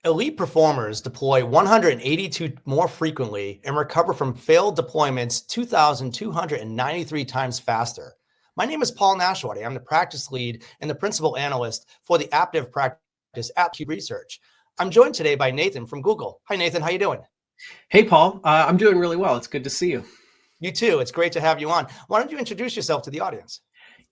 Elite performers deploy 182 more frequently and recover from failed deployments 2,293 times faster. My name is Paul Nashawaty. I'm the practice lead and the principal analyst for the Application Practice at DevOps Research. I'm joined today by Nathen from Google. Hi, Nathen. How you doing? Hey, Paul. I'm doing really well. It's good to see you. You too. It's great to have you on. Why don't you introduce yourself to the audience?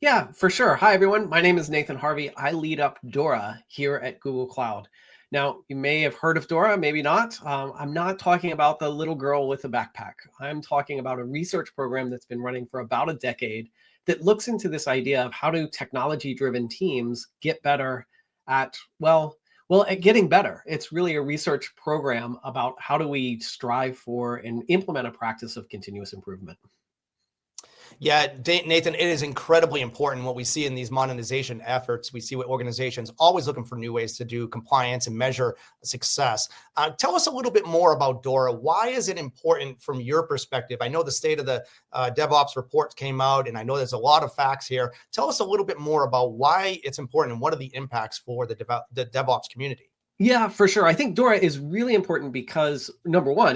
Yeah, for sure. Hi, everyone. My name is Nathen Harvey. I lead up DORA here at Google Cloud. Now, you may have heard of DORA, maybe not. I'm not talking about the little girl with a backpack. I'm talking about a research program that's been running for about a decade that looks into this idea of how do technology-driven teams get better at, at getting better. It's really a research program about how do we strive for and implement a practice of continuous improvement. Yeah, Nathen, it is incredibly important what we see in these modernization efforts. We see what organizations always looking for new ways to do compliance and measure success. Tell us a little bit more about DORA. Why is it important from your perspective? I know the state of the DevOps report came out, and I know there's a lot of facts here. Tell us a little bit more about why it's important and what are the impacts for the DevOps community. Yeah, for sure. I think DORA is really important because, number one,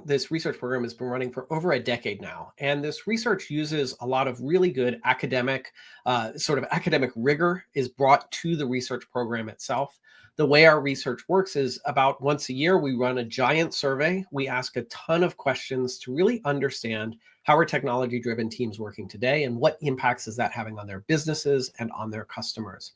this research program has been running for over a decade now. And this research uses a lot of really good academic rigor is brought to the research program itself. The way our research works is about once a year, we run a giant survey. We ask a ton of questions to really understand how are technology-driven teams working today and what impacts is that having on their businesses and on their customers.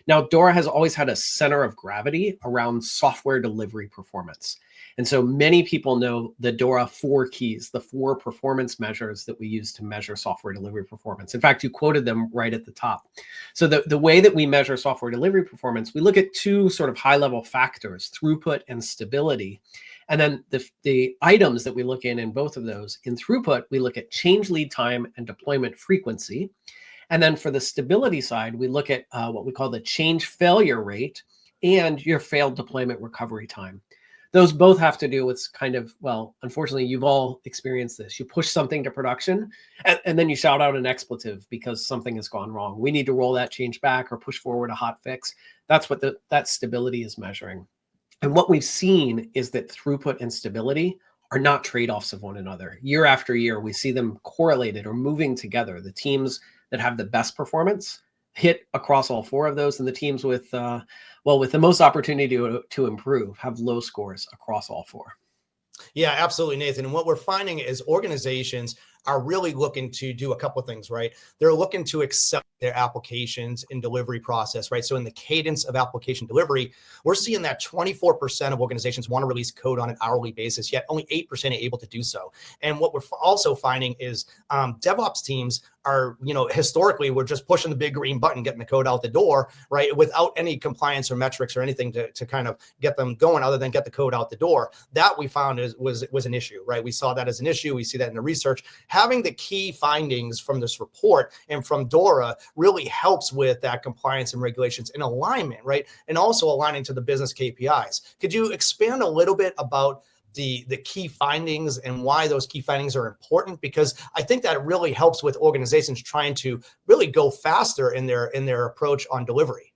Now, DORA has always had a center of gravity around software delivery performance. And so many people know the DORA 4 keys, the 4 performance measures that we use to measure software delivery performance. In fact, you quoted them right at the top. So the way that we measure software delivery performance, we look at 2 sort of high-level factors, throughput and stability. And then the items that we look in both of those, in throughput, we look at change lead time and deployment frequency. And then for the stability side, we look at what we call the change failure rate and your failed deployment recovery time. Those both have to do with unfortunately, you've all experienced this. You push something to production and then you shout out an expletive because something has gone wrong. We need to roll that change back or push forward a hot fix. That's what that stability is measuring. And what we've seen is that throughput and stability are not trade-offs of one another. Year after year, we see them correlated or moving together. The teams that have the best performance hit across all 4 of those, and the teams with the most opportunity to improve have low scores across all 4. Yeah, absolutely, Nathen. And what we're finding is organizations are really looking to do a couple of things, right? They're looking to accelerate their applications and delivery process, right? So in the cadence of application delivery, we're seeing that 24% of organizations want to release code on an hourly basis, yet only 8% are able to do so. And what we're also finding is DevOps teams are, historically, we're just pushing the big green button, getting the code out the door, right? Without any compliance or metrics or anything to kind of get them going other than get the code out the door. That we found was an issue, right? We saw that as an issue. We see that in the research. Having the key findings from this report and from DORA really helps with that compliance and regulations and alignment, right? And also aligning to the business KPIs. Could you expand a little bit about the key findings and why those key findings are important? Because I think that really helps with organizations trying to really go faster in their approach on delivery.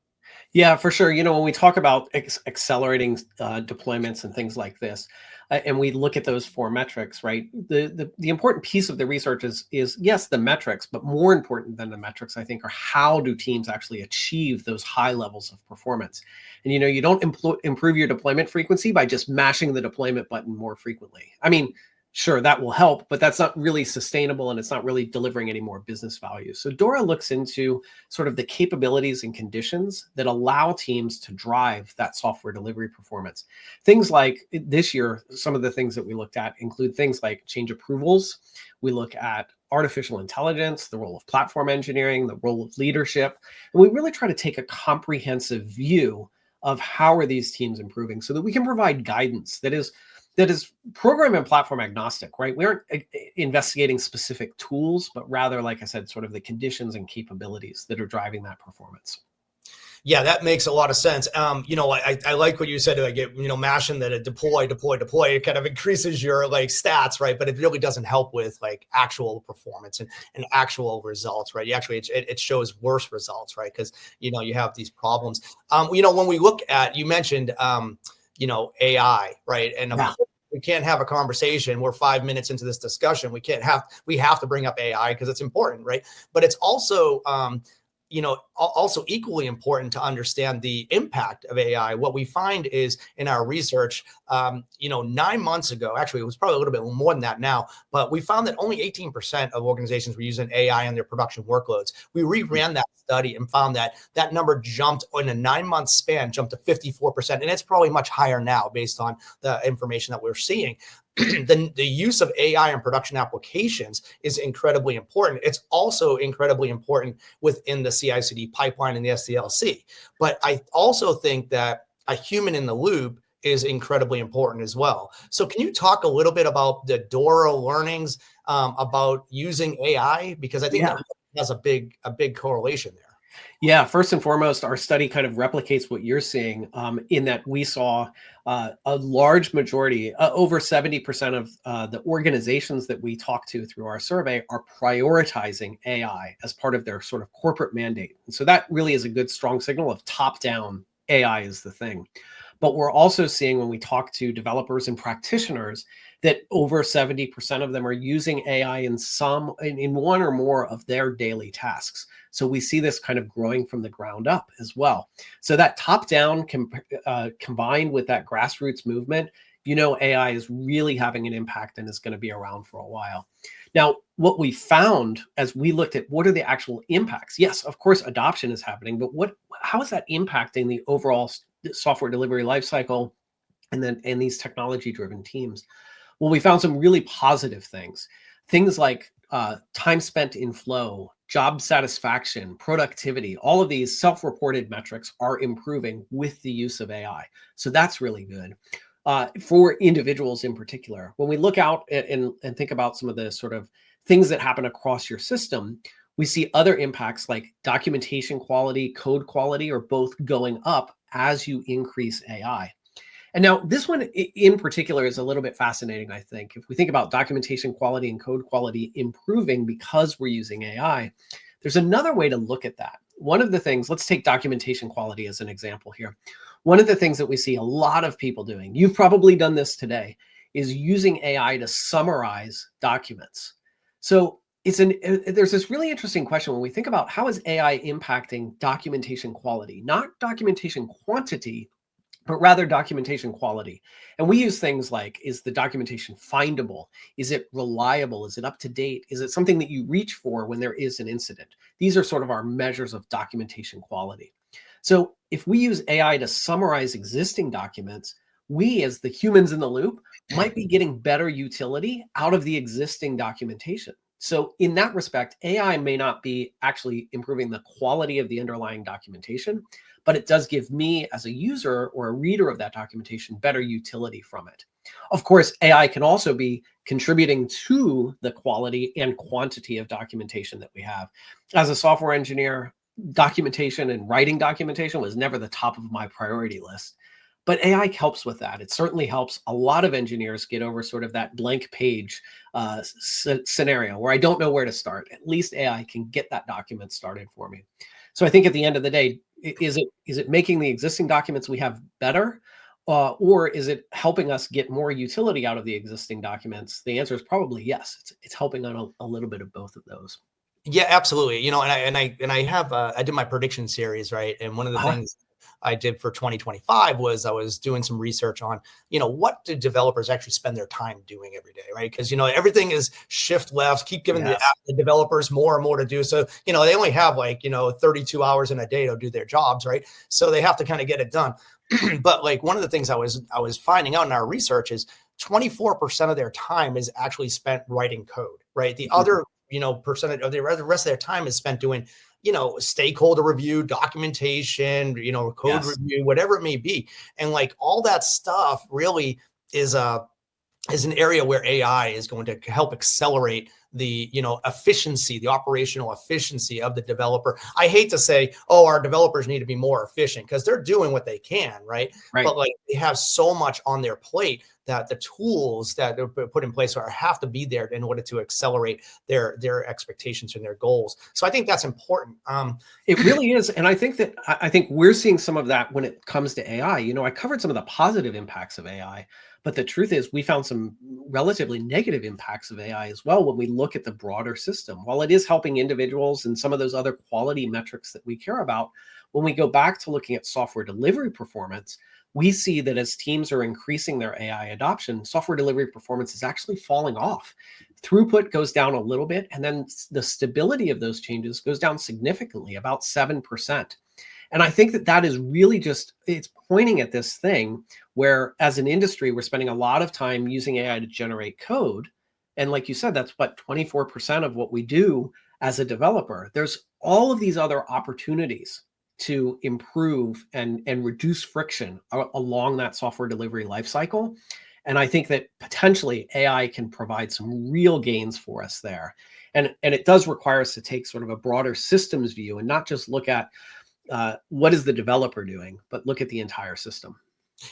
Yeah, for sure. When we talk about accelerating deployments and things like this, and we look at those 4 metrics, right? The important piece of the research is yes, the metrics, but more important than the metrics, I think, are how do teams actually achieve those high levels of performance? And you don't improve your deployment frequency by just mashing the deployment button more frequently. I mean, sure, that will help, but that's not really sustainable and it's not really delivering any more business value. So DORA looks into sort of the capabilities and conditions that allow teams to drive that software delivery performance. Things like this year, some of the things that we looked at include things like change approvals. We look at artificial intelligence, the role of platform engineering, the role of leadership. And we really try to take a comprehensive view of how are these teams improving so that we can provide guidance that is program and platform agnostic, right? We aren't investigating specific tools, but rather, like I said, sort of the conditions and capabilities that are driving that performance. Yeah, that makes a lot of sense. I like what you said, like, mashing that deploy, it kind of increases your stats, right? But it really doesn't help with actual performance and actual results, right? It shows worse results, right? Because, you have these problems. When we look at, you mentioned, AI, right? And of Yeah. course, we can't have a conversation. We're 5 minutes into this discussion. We have to bring up AI because it's important, right? But it's also, also equally important to understand the impact of AI. What we find is in our research, 9 months ago, actually, it was probably a little bit more than that now, but we found that only 18% of organizations were using AI in their production workloads. We reran that study and found that that number jumped in a 9-month span, jumped to 54%. And it's probably much higher now based on the information that we're seeing. The use of AI in production applications is incredibly important. It's also incredibly important within the CI/CD pipeline and the SDLC. But I also think that a human in the loop is incredibly important as well. So can you talk a little bit about the DORA learnings about using AI? Because I think that has a big correlation there. Yeah, first and foremost, our study kind of replicates what you're seeing in that we saw a large majority, over 70% of the organizations that we talked to through our survey are prioritizing AI as part of their sort of corporate mandate. And so that really is a good, strong signal of top-down AI is the thing. But we're also seeing when we talk to developers and practitioners that over 70% of them are using AI in one or more of their daily tasks. So we see this kind of growing from the ground up as well. So that top-down combined with that grassroots movement, AI is really having an impact and is going to be around for a while. Now, what we found as we looked at what are the actual impacts? Yes, of course, adoption is happening, but how is that impacting the overall software delivery lifecycle and these technology-driven teams? Well, we found some really positive things like time spent in flow, job satisfaction, productivity. All of these self-reported metrics are improving with the use of AI. So that's really good for individuals in particular. When we look out and think about some of the sort of things that happen across your system, we see other impacts like documentation quality, code quality are both going up as you increase AI. And now this one in particular is a little bit fascinating, I think. If we think about documentation quality and code quality improving because we're using AI, there's another way to look at that. One of the things, let's take documentation quality as an example here. One of the things that we see a lot of people doing, you've probably done this today, is using AI to summarize documents. So there's this really interesting question when we think about how is AI impacting documentation quality, not documentation quantity, but rather documentation quality. And we use things like, is the documentation findable? Is it reliable? Is it up to date? Is it something that you reach for when there is an incident? These are sort of our measures of documentation quality. So if we use AI to summarize existing documents, we as the humans in the loop might be getting better utility out of the existing documentation. So in that respect, AI may not be actually improving the quality of the underlying documentation, but it does give me as a user or a reader of that documentation better utility from it. Of course, AI can also be contributing to the quality and quantity of documentation that we have. As a software engineer, documentation and writing documentation was never the top of my priority list. But AI helps with that. It certainly helps a lot of engineers get over sort of that blank page scenario where I don't know where to start. At least AI can get that document started for me. So I think at the end of the day, is it making the existing documents we have better? Or is it helping us get more utility out of the existing documents? The answer is probably yes. It's helping on a little bit of both of those. Yeah, absolutely. I did my prediction series, right? And one of the things I did for 2025 was I was doing some research on, what do developers actually spend their time doing every day, right? Because, everything is shift left, keep giving the developers more and more to do. So, they only have 32 hours in a day to do their jobs, right? So they have to kind of get it done. But one of the things I was finding out in our research is 24% of their time is actually spent writing code, right? The other, percentage of the rest of their time is spent doing stakeholder review, documentation, code review, whatever it may be. And all that stuff really is an area where AI is going to help accelerate the efficiency, the operational efficiency of the developer. I hate to say, oh, our developers need to be more efficient, because they're doing what they can, right? But like, they have so much on their plate that the tools that are put in place have to be there in order to accelerate their expectations and their goals. So I think that's important. It really is. And I think we're seeing some of that when it comes to AI. I covered some of the positive impacts of AI, but the truth is we found some relatively negative impacts of AI as well when we look at the broader system. While it is helping individuals and some of those other quality metrics that we care about, when we go back to looking at software delivery performance, we see that as teams are increasing their AI adoption, software delivery performance is actually falling off. Throughput goes down a little bit, and then the stability of those changes goes down significantly, about 7%. And I think that is really it's pointing at this thing where, as an industry, we're spending a lot of time using AI to generate code. And like you said, that's what, 24% of what we do as a developer. There's all of these other opportunities to improve and reduce friction along that software delivery lifecycle. And I think that potentially AI can provide some real gains for us there. And it does require us to take sort of a broader systems view and not just look at what is the developer doing, but look at the entire system.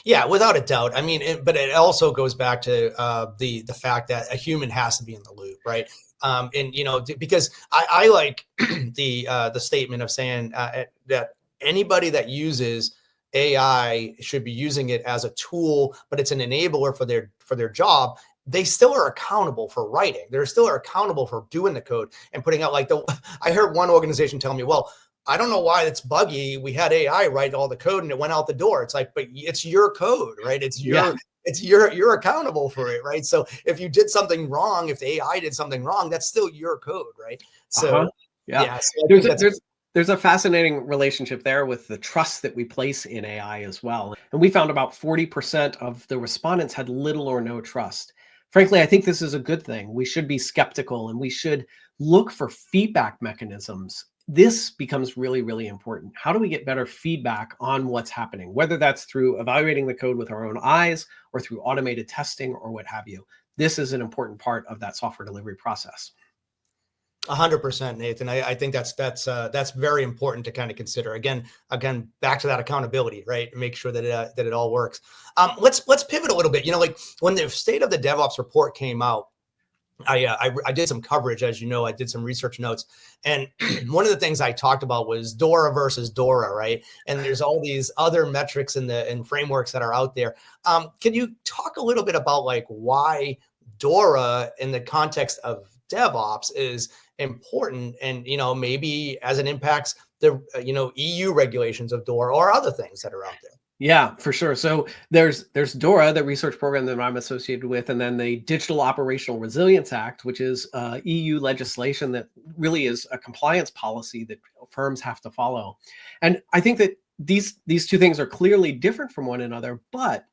Yeah, without a doubt. I mean, but it also goes back to the fact that a human has to be in the loop, right? Because I like the statement of saying that anybody that uses AI should be using it as a tool, but it's an enabler for their job. They still are accountable for writing. They still are accountable for doing the code and putting out, like, I heard one organization tell me, well, I don't know why it's buggy. We had AI write all the code and it went out the door. It's like, but it's your code, right? You're accountable for it, right? So if you did something wrong, if the AI did something wrong, that's still your code, right? So so there's a fascinating relationship there with the trust that we place in AI as well. And we found about 40% of the respondents had little or no trust. Frankly, I think this is a good thing. We should be skeptical and we should look for feedback mechanisms. This becomes really, really important. How do we get better feedback on what's happening, whether that's through evaluating the code with our own eyes or through automated testing or what have you? This is an important part of that software delivery process. 100%, Nathan. I think that's very important to kind of consider. Again, back to that accountability, right? Make sure that it all works. Let's pivot a little bit. Like when the State of the DevOps report came out, I did some coverage, as you know. I did some research notes, and one of the things I talked about was DORA versus DORA, right? And there's all these other metrics and frameworks that are out there. Can you talk a little bit about like why DORA in the context of DevOps is important, and maybe as it impacts the EU regulations of DORA or other things that are out there? Yeah, for sure. So there's DORA, the research program that I'm associated with, and then the Digital Operational Resilience Act, which is EU legislation that really is a compliance policy that firms have to follow. And I think that these two things are clearly different from one another, but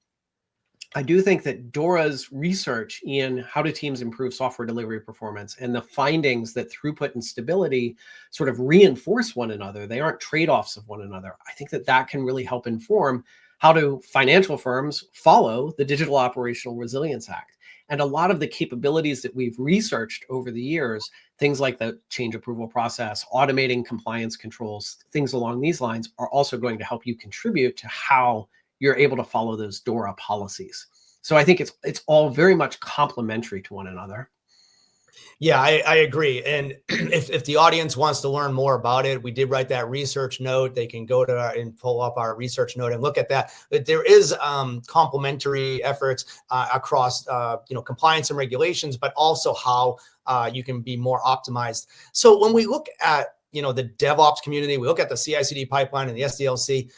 I do think that DORA's research in how do teams improve software delivery performance and the findings that throughput and stability sort of reinforce one another, they aren't trade-offs of one another. I think that can really help inform how do financial firms follow the Digital Operational Resilience Act. And a lot of the capabilities that we've researched over the years, things like the change approval process, automating compliance controls, things along these lines, are also going to help you contribute to how you're able to follow those DORA policies. So I think it's all very much complementary to one another. Yeah, I agree. And if the audience wants to learn more about it, we did write that research note. They can go to and pull up our research note and look at that. But there is complementary efforts across compliance and regulations, but also how you can be more optimized. So when we look at the DevOps community, we look at the CI/CD pipeline and the SDLC.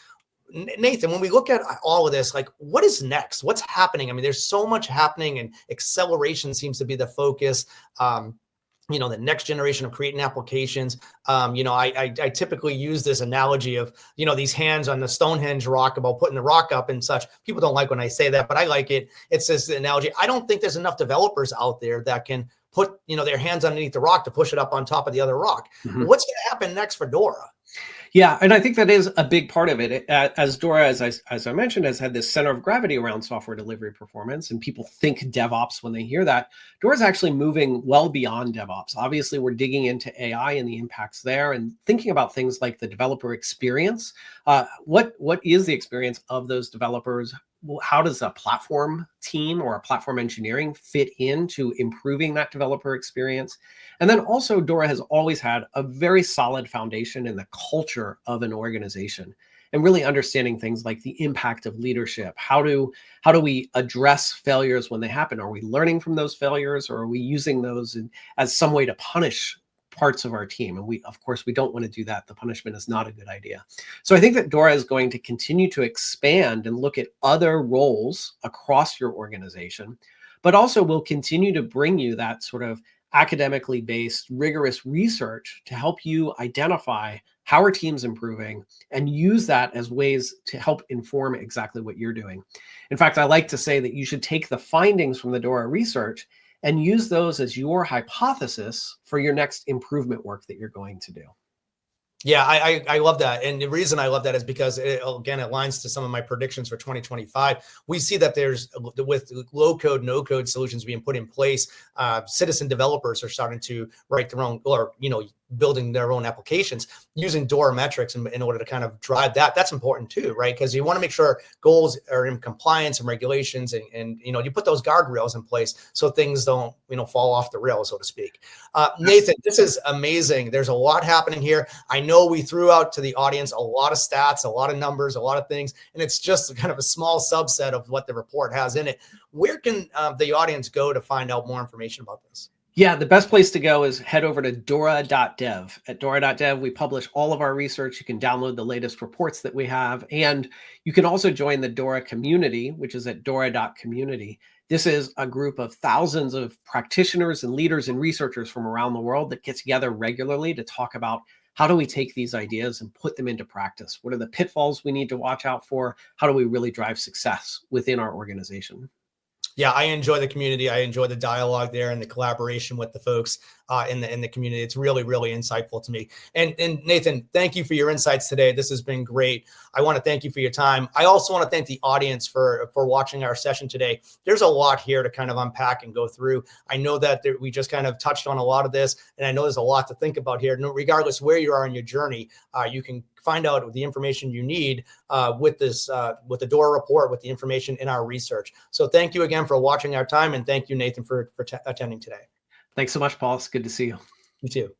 Nathan, when we look at all of this, like, what is next? What's happening? I mean, there's so much happening, and acceleration seems to be the focus. The next generation of creating applications. I typically use this analogy of, these hands on the Stonehenge rock about putting the rock up and such. People don't like when I say that, but I like it. It's this analogy. I don't think there's enough developers out there that can put, their hands underneath the rock to push it up on top of the other rock. Mm-hmm. What's going to happen next for DORA? Yeah, and I think that is a big part of it. As DORA, as I mentioned, has had this center of gravity around software delivery performance, and people think DevOps when they hear that. DORA is actually moving well beyond DevOps. Obviously, we're digging into AI and the impacts there, and thinking about things like the developer experience. What is the experience of those developers? How does a platform team or a platform engineering fit into improving that developer experience? And then also, DORA has always had a very solid foundation in the culture of an organization, and really understanding things like the impact of leadership. How do we address failures when they happen? Are we learning from those failures, or are we using those as some way to punish parts of our team? And of course, we don't want to do that. The punishment is not a good idea. So I think that DORA is going to continue to expand and look at other roles across your organization, but also will continue to bring you that sort of academically based, rigorous research to help you identify how our team's improving and use that as ways to help inform exactly what you're doing. In fact, I like to say that you should take the findings from the DORA research and use those as your hypothesis for your next improvement work that you're going to do. Yeah, I love that. And the reason I love that is because it, again, it aligns to some of my predictions for 2025. We see that there's, with low code, no code solutions being put in place, citizen developers are starting to write their own, or, building their own applications using DORA metrics in order to kind of drive that. That's important too, right? Because you want to make sure goals are in compliance and regulations, and you put those guardrails in place so things don't fall off the rails, so to speak. Nathen, this is amazing. There's a lot happening here. I know we threw out to the audience a lot of stats, a lot of numbers, a lot of things, and it's just kind of a small subset of what the report has in it. Where can the audience go to find out more information about this? Yeah, the best place to go is head over to dora.dev. At dora.dev, we publish all of our research. You can download the latest reports that we have, and you can also join the DORA community, which is at dora.community. This is a group of thousands of practitioners and leaders and researchers from around the world that get together regularly to talk about how do we take these ideas and put them into practice? What are the pitfalls we need to watch out for? How do we really drive success within our organization? Yeah, I enjoy the community. I enjoy the dialogue there and the collaboration with the folks in the community. It's really, really insightful to me. And Nathen, thank you for your insights today. This has been great. I want to thank you for your time. I also want to thank the audience for watching our session today. There's a lot here to kind of unpack and go through. I know that we just kind of touched on a lot of this, and I know there's a lot to think about here. Regardless where you are in your journey, you can find out the information you need with the DORA report, with the information in our research. So thank you again for watching our time, and thank you, Nathen, for attending today. Thanks so much, Paul. It's good to see you. You too.